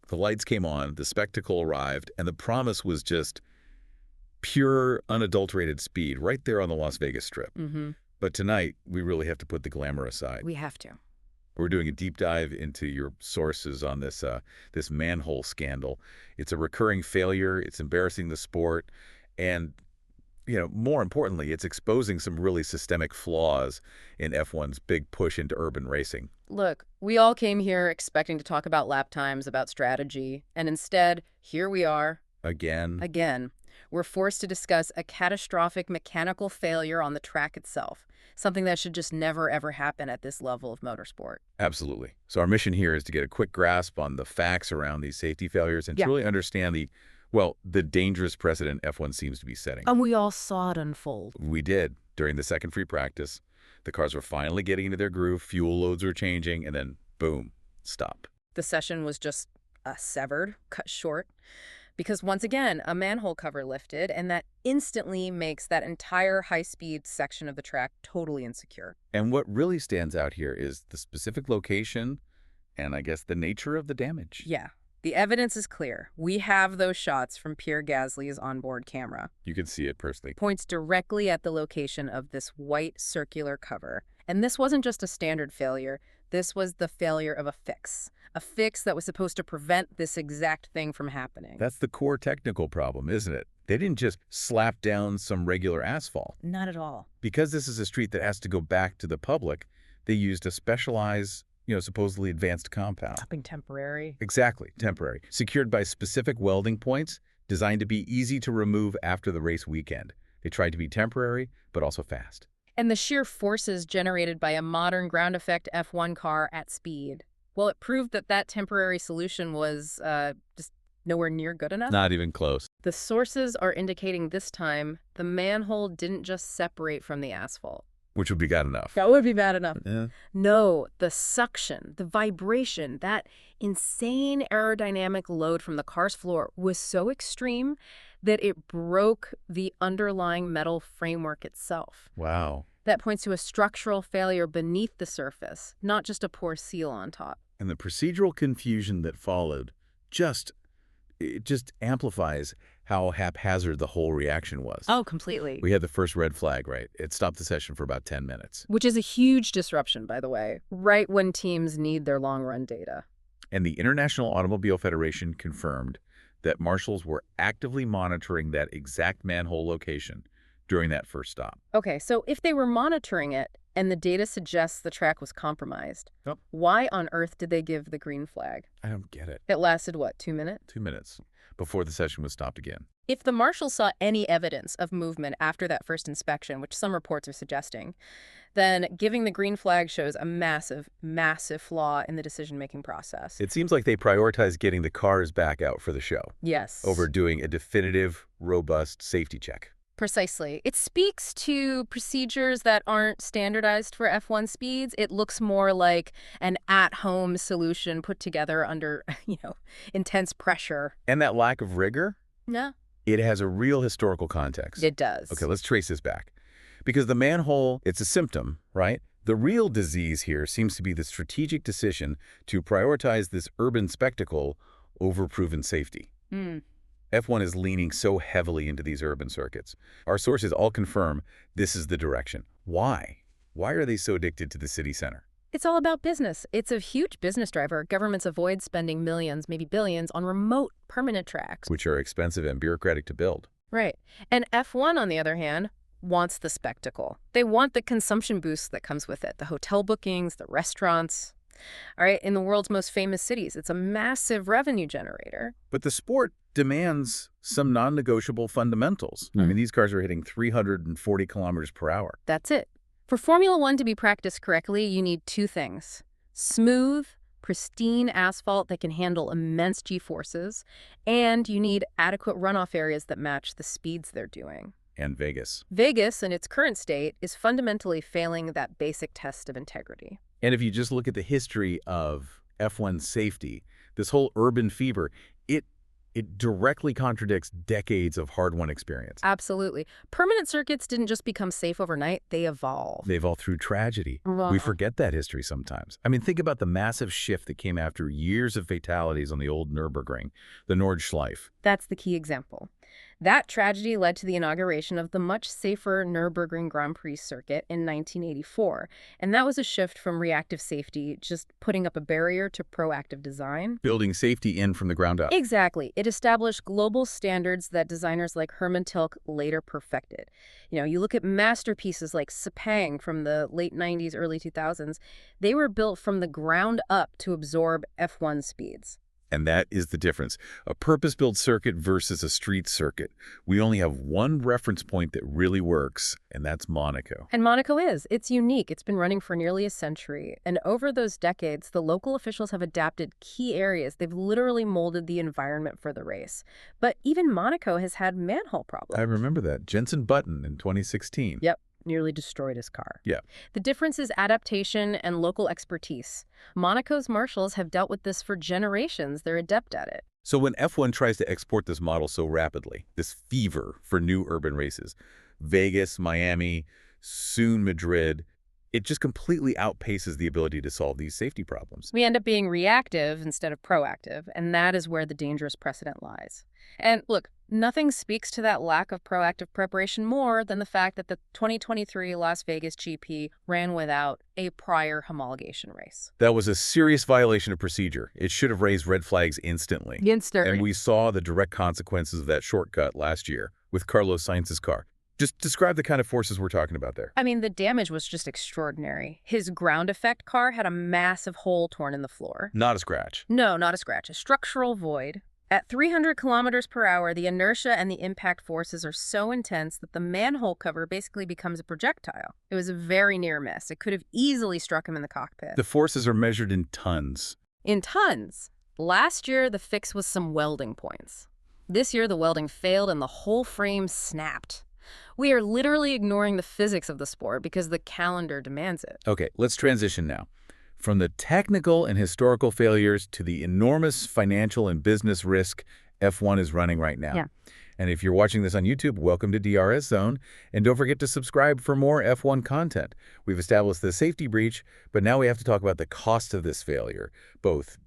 The lights came on, the spectacle arrived, and the promise was just pure, unadulterated speed right there on the Las Vegas Strip. But tonight, we really have to put the glamour aside. We have to. We're doing a deep dive into your sources on this this manhole scandal. It's a recurring failure. It's embarrassing the sport. And, more importantly, it's exposing some really systemic flaws in F1's big push into urban racing. Look, we all came here expecting to talk about lap times, about strategy, and instead, here we are. Again. We're forced to discuss a catastrophic mechanical failure on the track itself, something that should just never, ever happen at this level of motorsport. Absolutely. So our mission here is to get a quick grasp on the facts around these safety failures and to really understand the dangerous precedent F1 seems to be setting. And we all saw it unfold. We did. During the second free practice, the cars were finally getting into their groove, fuel loads were changing, and then, boom, stop. The session was just severed, cut short, because once again, a manhole cover lifted, and that instantly makes that entire high-speed section of the track totally insecure. And what really stands out here is the specific location and, I guess, the nature of the damage. Yeah. The evidence is clear. We have those shots from Pierre Gasly's onboard camera. You can see it personally. Points directly at the location of this white circular cover. And this wasn't just a standard failure. This was the failure of a fix. A fix that was supposed to prevent this exact thing from happening. That's the core technical problem, isn't it? They didn't just slap down some regular asphalt. Not at all. Because this is a street that has to go back to the public, they used a specialized, supposedly advanced compound. Something temporary. Exactly, temporary. Secured by specific welding points, designed to be easy to remove after the race weekend. They tried to be temporary, but also fast. And the sheer forces generated by a modern ground effect F1 car at speed. Well, it proved that that temporary solution was just nowhere near good enough. Not even close. The sources are indicating this time the manhole didn't just separate from the asphalt. Which would be bad enough. That would be bad enough. Yeah. No, the suction, the vibration, that insane aerodynamic load from the car's floor was so extreme that it broke the underlying metal framework itself. Wow. That points to a structural failure beneath the surface, not just a poor seal on top. And the procedural confusion that followed just amplifies how haphazard the whole reaction was. Oh, completely. We had the first red flag, right? It stopped the session for about 10 minutes. Which is a huge disruption, by the way, right when teams need their long-run data. And the International Automobile Federation confirmed that marshals were actively monitoring that exact manhole location during that first stop. Okay, so if they were monitoring it and the data suggests the track was compromised, why on earth did they give the green flag? I don't get it. It lasted, what, 2 minutes? 2 minutes before the session was stopped again. If the marshal saw any evidence of movement after that first inspection, which some reports are suggesting, then giving the green flag shows a massive, massive flaw in the decision-making process. It seems like they prioritized getting the cars back out for the show. Yes. Over doing a definitive, robust safety check. Precisely. It speaks to procedures that aren't standardized for F1 speeds. It looks more like an at-home solution put together under, intense pressure. And that lack of rigor? Yeah. It has a real historical context. It does. Okay, let's trace this back. Because the manhole, it's a symptom, right? The real disease here seems to be the strategic decision to prioritize this urban spectacle over proven safety. F1 is leaning so heavily into these urban circuits. Our sources all confirm this is the direction. Why? Why are they so addicted to the city center? It's all about business. It's a huge business driver. Governments avoid spending millions, maybe billions, on remote, permanent tracks. Which are expensive and bureaucratic to build. Right. And F1, on the other hand, wants the spectacle. They want the consumption boost that comes with it, the hotel bookings, the restaurants. All right, in the world's most famous cities, it's a massive revenue generator. But the sport demands some non-negotiable fundamentals. I mean, these cars are hitting 340 kilometers per hour. That's it. For Formula One to be practiced correctly, you need two things. Smooth, pristine asphalt that can handle immense G-forces, and you need adequate runoff areas that match the speeds they're doing. And Vegas. Vegas, in its current state, is fundamentally failing that basic test of integrity. And if you just look at the history of F1 safety, this whole urban fever, It directly contradicts decades of hard-won experience. Absolutely. Permanent circuits didn't just become safe overnight, they evolved. They evolved through tragedy. Wow. We forget that history sometimes. I mean, think about the massive shift that came after years of fatalities on the old Nürburgring, the Nordschleife. That's the key example. That tragedy led to the inauguration of the much safer Nürburgring Grand Prix circuit in 1984, and that was a shift from reactive safety, just putting up a barrier, to proactive design. Building safety in from the ground up. Exactly. It established global standards that designers like Hermann Tilke later perfected. You look at masterpieces like Sepang from the late 90s, early 2000s, they were built from the ground up to absorb F1 speeds. And that is the difference. A purpose-built circuit versus a street circuit. We only have one reference point that really works, and that's Monaco. And Monaco it's unique. It's been running for nearly a century. And over those decades, the local officials have adapted key areas. They've literally molded the environment for the race. But even Monaco has had manhole problems. I remember that. Jensen Button in 2016. Yep. Nearly destroyed his car. Yeah. The difference is adaptation and local expertise. Monaco's marshals have dealt with this for generations. They're adept at it. So when F1 tries to export this model so rapidly, this fever for new urban races, Vegas, Miami, soon Madrid, it just completely outpaces the ability to solve these safety problems. We end up being reactive instead of proactive, and that is where the dangerous precedent lies. And look, nothing speaks to that lack of proactive preparation more than the fact that the 2023 Las Vegas GP ran without a prior homologation race. That was a serious violation of procedure. It should have raised red flags instantly. And we saw the direct consequences of that shortcut last year with Carlos Sainz's car. Just describe the kind of forces we're talking about there. I mean, the damage was just extraordinary. His ground effect car had a massive hole torn in the floor. Not a scratch. No, not a scratch. A structural void. At 300 kilometers per hour, the inertia and the impact forces are so intense that the manhole cover basically becomes a projectile. It was a very near miss. It could have easily struck him in the cockpit. The forces are measured in tons. In tons. Last year, the fix was some welding points. This year, the welding failed and the whole frame snapped. We are literally ignoring the physics of the sport because the calendar demands it. Okay, let's transition now. From the technical and historical failures to the enormous financial and business risk F1 is running right now. Yeah. And if you're watching this on YouTube, welcome to DRS Zone. And don't forget to subscribe for more F1 content. We've established the safety breach, but now we have to talk about the cost of this failure, both,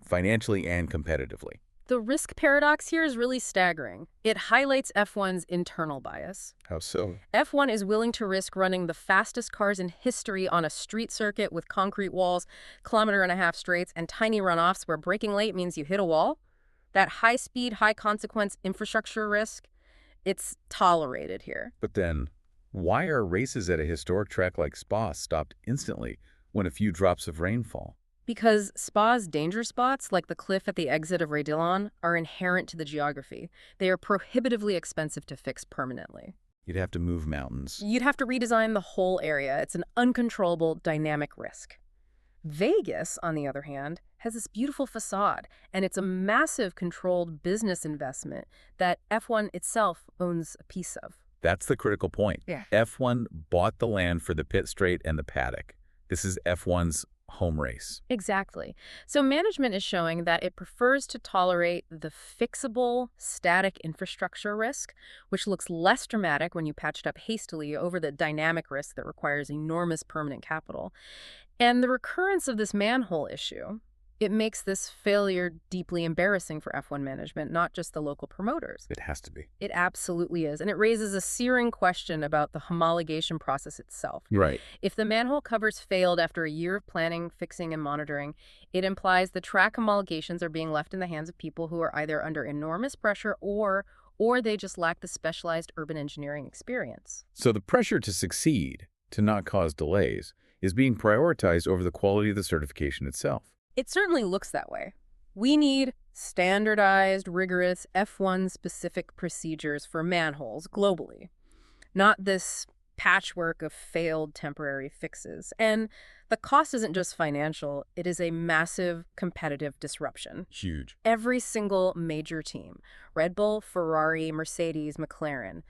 financially and competitively. The risk paradox here is really staggering. It highlights F1's internal bias. How so? F1 is willing to risk running the fastest cars in history on a street circuit with concrete walls, 1.5-kilometer straights, and tiny runoffs where braking late means you hit a wall. That high-speed, high-consequence infrastructure risk, it's tolerated here. But then, why are races at a historic track like Spa stopped instantly when a few drops of rain fall? Because Spa's danger spots, like the cliff at the exit of Redillon, are inherent to the geography. They are prohibitively expensive to fix permanently. You'd have to move mountains. You'd have to redesign the whole area. It's an uncontrollable, dynamic risk. Vegas, on the other hand, has this beautiful facade, and it's a massive controlled business investment that F1 itself owns a piece of. That's the critical point. Yeah. F1 bought the land for the pit straight and the paddock. This is F1's home race. Exactly. So management is showing that it prefers to tolerate the fixable, static infrastructure risk, which looks less dramatic when you patch it up hastily over the dynamic risk that requires enormous permanent capital. And the recurrence of this manhole issue, it makes this failure deeply embarrassing for F1 management, not just the local promoters. It has to be. It absolutely is. And it raises a searing question about the homologation process itself. Right. If the manhole covers failed after a year of planning, fixing, and monitoring, it implies the track homologations are being left in the hands of people who are either under enormous pressure or they just lack the specialized urban engineering experience. So the pressure to succeed, to not cause delays, is being prioritized over the quality of the certification itself. It certainly looks that way. We need standardized, rigorous F1-specific procedures for manholes globally, not this patchwork of failed temporary fixes. And the cost isn't just financial, it is a massive competitive disruption. Huge. Every single major team, Red Bull, Ferrari, Mercedes, McLaren,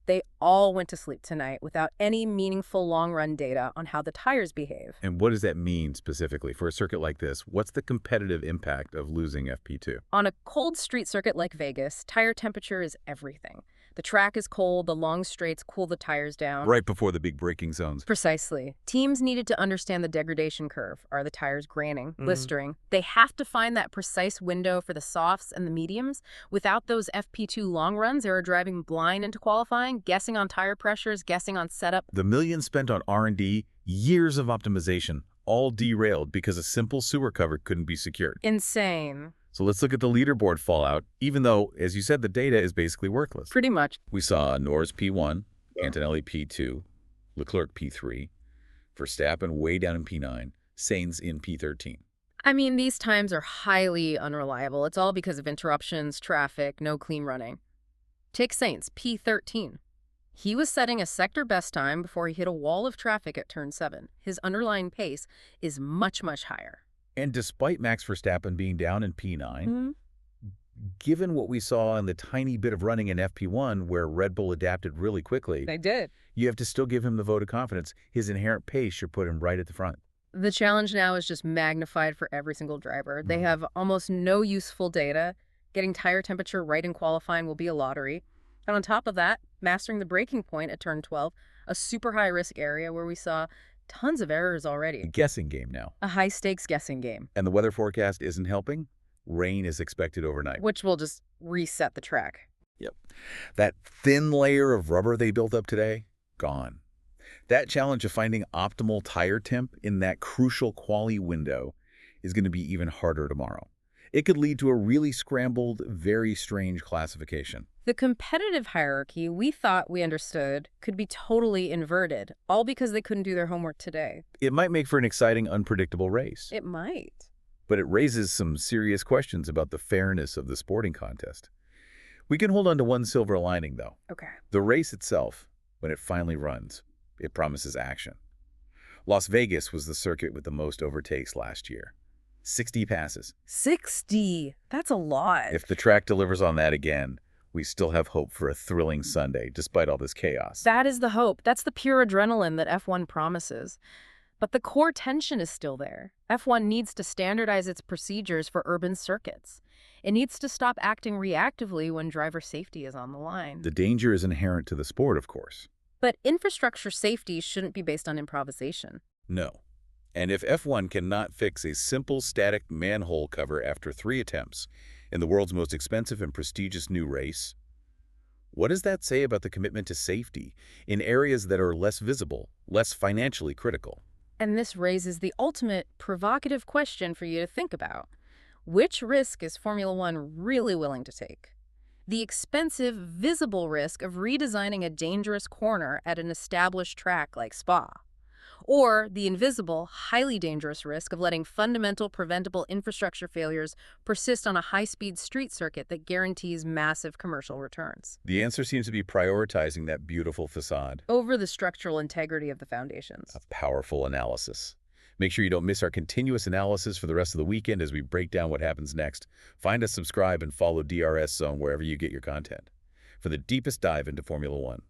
They all went to sleep tonight without any meaningful long-run data on how the tires behave. And what does that mean specifically? For a circuit like this, what's the competitive impact of losing FP2? On a cold street circuit like Vegas, tire temperature is everything. The track is cold, the long straights cool the tires down. Right before the big braking zones. Precisely. Teams needed to understand the degradation curve. Are the tires graining, blistering? They have to find that precise window for the softs and the mediums. Without those FP2 long runs, they were driving blind into qualifying, guessing on tire pressures, guessing on setup. The millions spent on R&D, years of optimization, all derailed because a simple sewer cover couldn't be secured. Insane. So let's look at the leaderboard fallout, even though, as you said, the data is basically worthless. Pretty much. We saw Norris P1, Antonelli P2, Leclerc P3, Verstappen way down in P9, Sainz in P13. I mean, these times are highly unreliable. It's all because of interruptions, traffic, no clean running. Take Sainz, P13. He was setting a sector best time before he hit a wall of traffic at turn 7. His underlying pace is much, much higher. And despite Max Verstappen being down in P9, given what we saw in the tiny bit of running in FP1 where Red Bull adapted really quickly, They did. you have to still give him the vote of confidence. His inherent pace should put him right at the front. The challenge now is just magnified for every single driver. They have almost no useful data. Getting tire temperature right in qualifying will be a lottery. And on top of that, mastering the braking point at turn 12, a super high-risk area where we saw tons of errors A already. guessing game now. A high-stakes guessing game, And the weather forecast isn't helping. Rain is expected overnight. which will just reset the track. Yep. That thin layer of rubber they built up today, gone. That challenge of finding optimal tire temp in that crucial quali window is going to be even harder tomorrow. It could lead to a really scrambled, very strange classification. The competitive hierarchy we thought we understood could be totally inverted, all because they couldn't do their homework today. It might make for an exciting, unpredictable race, It might. but it raises some serious questions about the fairness of the sporting contest. We can hold on to one silver lining, though. Okay. The race itself, when it finally runs, it promises action. Las Vegas was the circuit with the most overtakes last year. 60 passes. 60. That's a lot. If the track delivers on that again, we still have hope for a thrilling Sunday, despite all this chaos. That is the hope. That's the pure adrenaline that F1 promises. But the core tension is still there. F1 needs to standardize its procedures for urban circuits. It needs to stop acting reactively when driver safety is on the line. The danger is inherent to the sport, of course. But infrastructure safety shouldn't be based on improvisation. No. And if F1 cannot fix a simple static manhole cover after 3 attempts in the world's most expensive and prestigious new race, what does that say about the commitment to safety in areas that are less visible, less financially critical? And this raises the ultimate provocative question for you to think about. Which risk is Formula One really willing to take? The expensive, visible risk of redesigning a dangerous corner at an established track like Spa? Or the invisible, highly dangerous risk of letting fundamental preventable infrastructure failures persist on a high-speed street circuit that guarantees massive commercial returns? The answer seems to be prioritizing that beautiful facade. Over the structural integrity of the foundations. A powerful analysis. Make sure you don't miss our continuous analysis for the rest of the weekend as we break down what happens next. Find us, subscribe, and follow DRS Zone wherever you get your content for the deepest dive into Formula One.